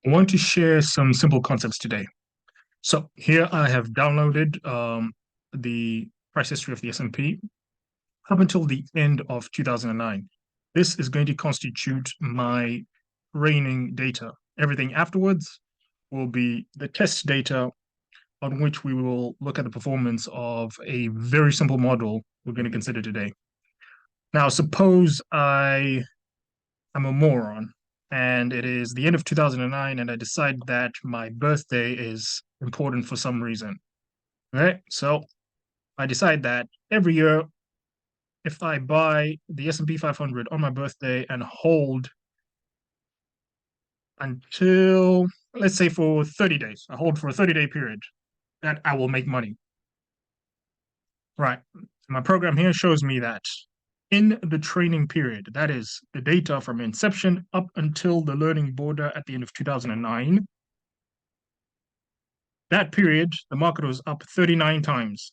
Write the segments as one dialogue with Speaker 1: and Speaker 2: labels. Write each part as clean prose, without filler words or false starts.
Speaker 1: I want to share some simple concepts today. So here I have downloaded the price history of the S&P up until the end of 2009. This is going to constitute my training data. Everything afterwards will be the test data on which we will look at the performance of a very simple model we're going to consider today. Now, suppose I am a moron and it is the end of 2009 and I decide that my birthday is important for some reason. Right? So I decide that every year, if I buy the S&P 500 on my birthday and hold until, let's say, for 30 days, I hold for a 30-day period, that I will make money. Right. My program here shows me that in the training period, that is the data from inception up until the learning border at the end of 2009, that period, the market was up 39 times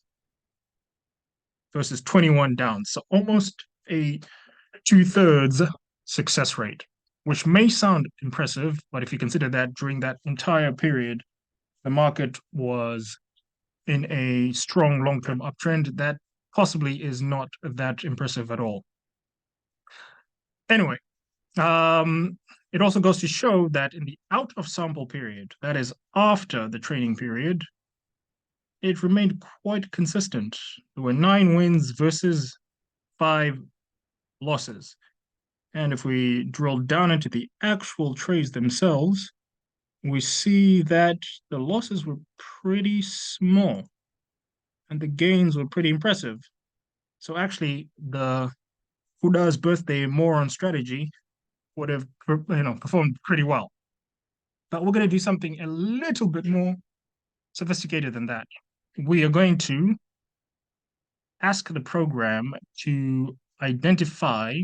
Speaker 1: versus 21 down. So almost a two-thirds success rate, which may sound impressive, but if you consider that during that entire period, the market was in a strong long-term uptrend, that possibly is not that impressive at all. Anyway, it also goes to show that in the out of sample period, that is after the training period, it remained quite consistent. There were 9 wins versus 5 losses. And if we drill down into the actual trades themselves, we see that the losses were pretty small and the gains were pretty impressive. So actually, the Huda's birthday moron strategy would have performed pretty well. But we're going to do something a little bit more sophisticated than that. We are going to ask the program to identify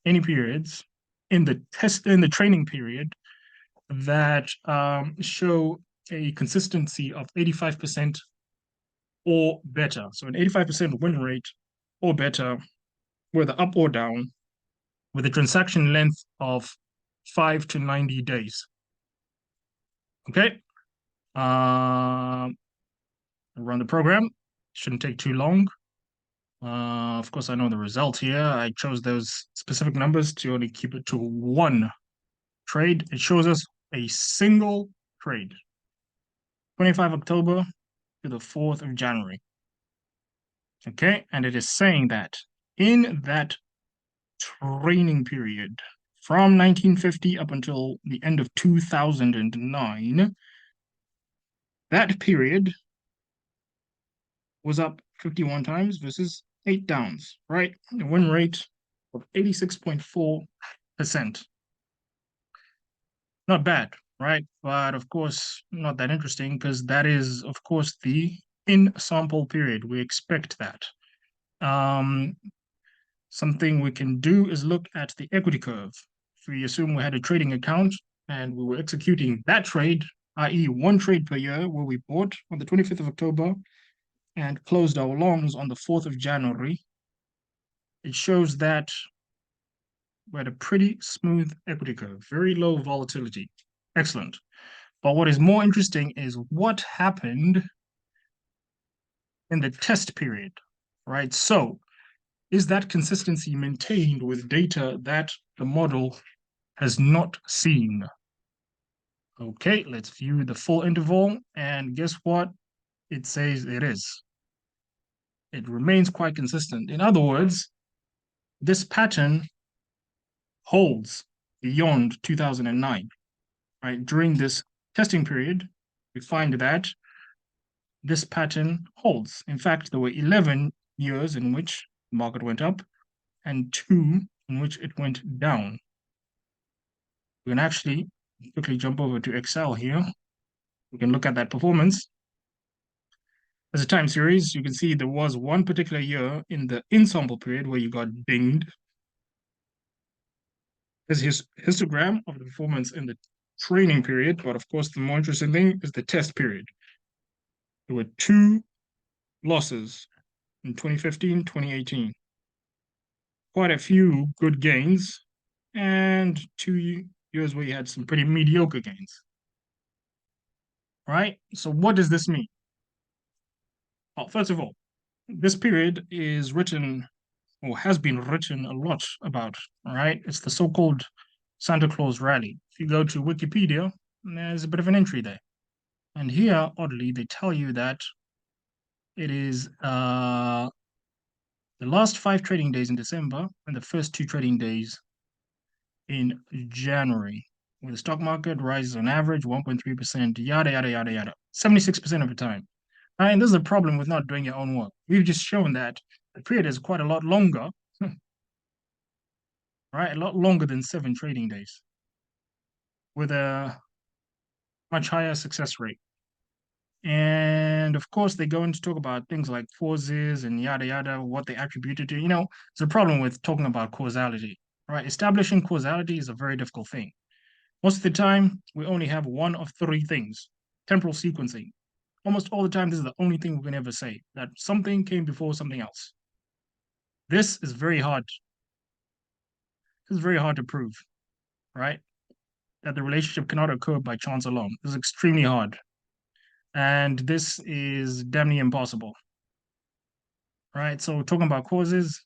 Speaker 1: any periods in the training period that show a consistency of 85% or better. So an 85% win rate or better, whether up or down, with a transaction length of 5 to 90 days. Okay. Run the program. Shouldn't take too long. Of course, I know the result here. I chose those specific numbers to only keep it to one trade. It shows us a single trade, 25 October to the 4th of January. Okay, and it is saying that in that training period from 1950 up until the end of 2009, that period was up 51 times versus 8 downs, right? A win rate of 86.4%. Not bad, right? But of course, not that interesting because that is, of course, the in sample period. We expect that. Something we can do is look at the equity curve. If we assume we had a trading account and we were executing that trade, i.e. one trade per year, where we bought on the 25th of October and closed our longs on the 4th of January, it shows that we had a pretty smooth equity curve, very low volatility. Excellent. But what is more interesting is what happened in the test period, right? So is that consistency maintained with data that the model has not seen? Okay, let's view the full interval, and guess what? It says it is. It remains quite consistent. In other words, this pattern holds beyond 2009, right? During this testing period, we find that this pattern holds. In fact, there were 11 years in which the market went up and 2 in which it went down. We can actually quickly jump over to Excel here. We can look at that performance. As a time series, you can see there was one particular year in the in-sample period where you got dinged. There's his histogram of the performance in the training period, but of course, the more interesting thing is the test period. There were 2 losses in 2015, 2018. Quite a few good gains, and 2 years where you had some pretty mediocre gains. right? So what does this mean? Well, first of all, this period is written or has been written a lot about, all right? It's the so-called Santa Claus rally. If you go to Wikipedia, there's a bit of an entry there. And here, oddly, they tell you that it is the last 5 trading days in December and the first 2 trading days in January, where the stock market rises on average 1.3%, yada, yada, yada, yada, 76% of the time. Right? And this is a problem with not doing your own work. We've just shown that the period is quite a lot longer, right? A lot longer than 7 trading days with a much higher success rate. And of course, they go into talk about things like causes and yada yada, what they attributed to. It's a problem with talking about causality, right? Establishing causality is a very difficult thing. Most of the time, we only have one of 3 things: temporal sequencing. Almost all the time, this is the only thing we can ever say, that something came before something else. This is very hard. This is very hard to prove, right? That the relationship cannot occur by chance alone. This is extremely hard. And this is damn near impossible, right? So talking about causes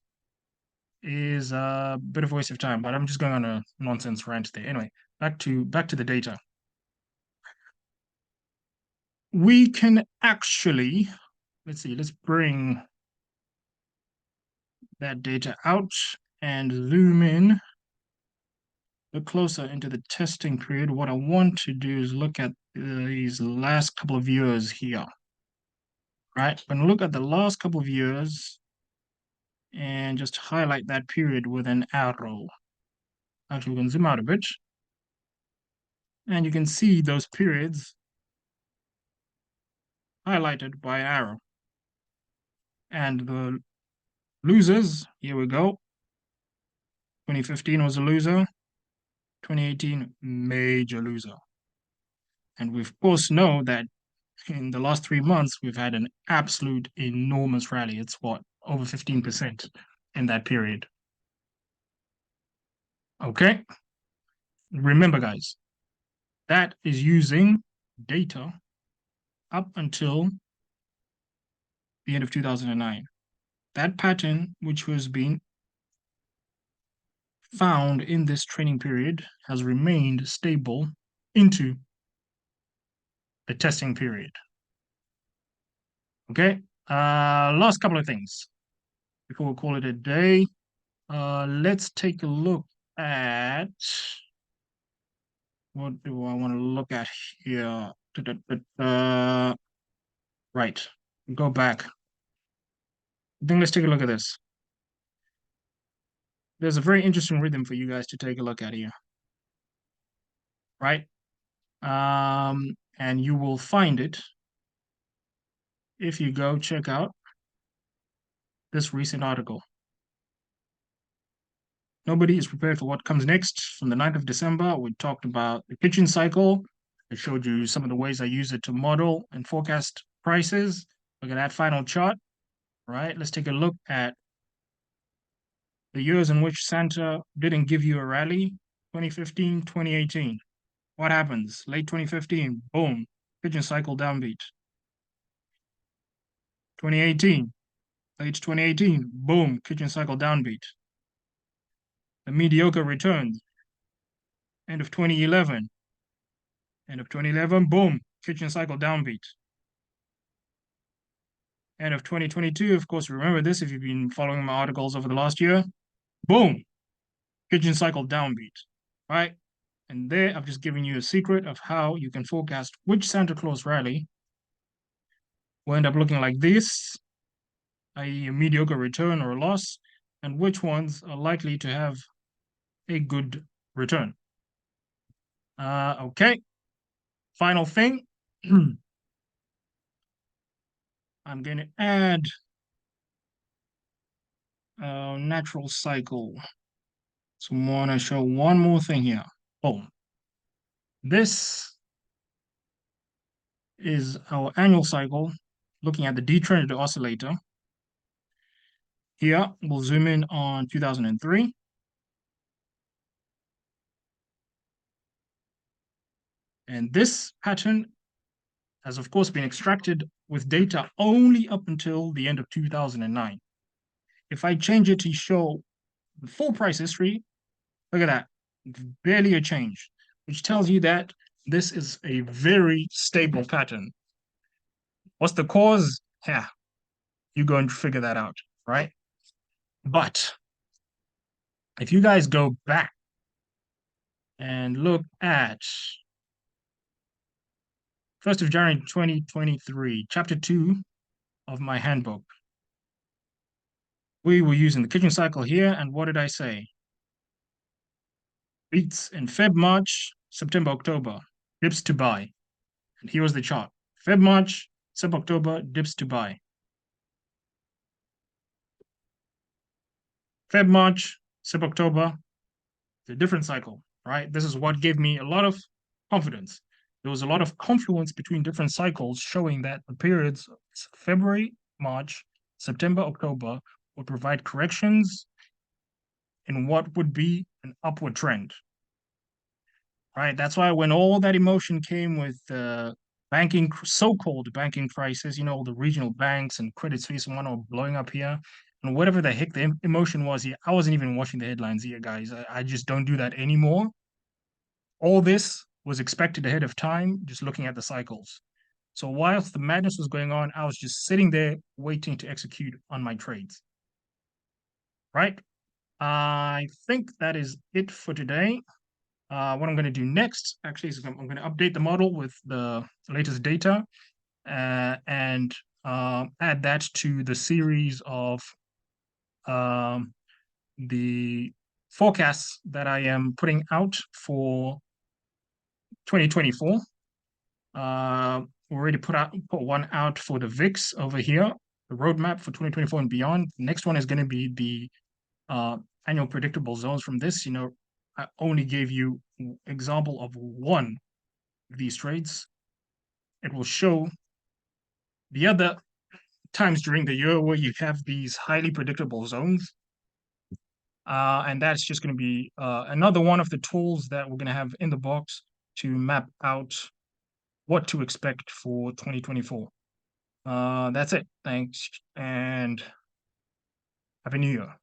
Speaker 1: is a bit of a waste of time, but I'm just going on a nonsense rant there. Anyway, back to the data. We can actually, let's see, let's bring that data out and zoom in a bit closer into the testing period. What I want to do is look at these last couple of years here, right? When we look at the last couple of years and just highlight that period with an arrow. Actually, we can zoom out a bit and you can see those periods highlighted by an arrow. And the losers, here we go. 2015 was a loser. 2018, major loser. And we, of course, know that in the last 3 months, we've had an absolute enormous rally. It's what, over 15% in that period. Okay. Remember, guys, that is using data up until the end of 2009. That pattern, which was being found in this training period, has remained stable into the testing period. Okay. Last couple of things before we call it a day. Let's take a look at what do I want to look at here? Right. Go back. I think let's take a look at this. There's a very interesting rhythm for you guys to take a look at here. Right? And you will find it if you go check out this recent article. Nobody is prepared for what comes next. From the 9th of December, we talked about the kitchen cycle. I showed you some of the ways I use it to model and forecast prices. Look at that final chart, right? Let's take a look at the years in which Santa didn't give you a rally. 2015, 2018. What happens? Late 2015, boom, kitchen cycle downbeat. 2018, late 2018, boom, kitchen cycle downbeat. The mediocre returns. End of 2011. End of 2011, boom, kitchen cycle downbeat. End of 2022, of course, remember this if you've been following my articles over the last year. Boom, kitchen cycle downbeat, right? And there, I've just given you a secret of how you can forecast which Santa Claus rally will end up looking like this, i.e. a mediocre return or a loss, and which ones are likely to have a good return. Okay, final thing. I'm going to add a natural cycle. So I want to show one more thing here. Boom. This is our annual cycle looking at the detrended oscillator. Here, we'll zoom in on 2003. And this pattern has, of course, been extracted with data only up until the end of 2009. If I change it to show the full price history, look at that, barely a change, which tells you that this is a very stable pattern. What's the cause? Yeah, you go and figure that out, right? But if you guys go back and look at 1st of January 2023, chapter 2 of my handbook, we were using the kitchen cycle here, and what did I say? Beats in Feb, March, September, October, dips to buy. And here was the chart. Feb, March, Sep, October, dips to buy. Feb, March, Sep, October, it's a different cycle, right? This is what gave me a lot of confidence. There was a lot of confluence between different cycles showing that the periods February, March, September, October would provide corrections in what would be an upward trend, right? That's why when all that emotion came with the banking, so-called banking crisis, you know, the regional banks and Credit Suisse and whatnot blowing up here, and whatever the heck the emotion was here, I wasn't even watching the headlines here, guys. I just don't do that anymore. All this was expected ahead of time, just looking at the cycles. So whilst the madness was going on, I was just sitting there waiting to execute on my trades, right? I think that is it for today. What I'm going to do next, actually, is I'm going to update the model with the latest data and add that to the series of the forecasts that I am putting out for 2024. We already put one out for the VIX over here, the roadmap for 2024 and beyond. The next one is going to be the annual predictable zones from this. You know, I only gave you example of one of these trades. It will show the other times during the year where you have these highly predictable zones. And that's just going to be another one of the tools that we're going to have in the box to map out what to expect for 2024. That's it. Thanks, and Happy New Year.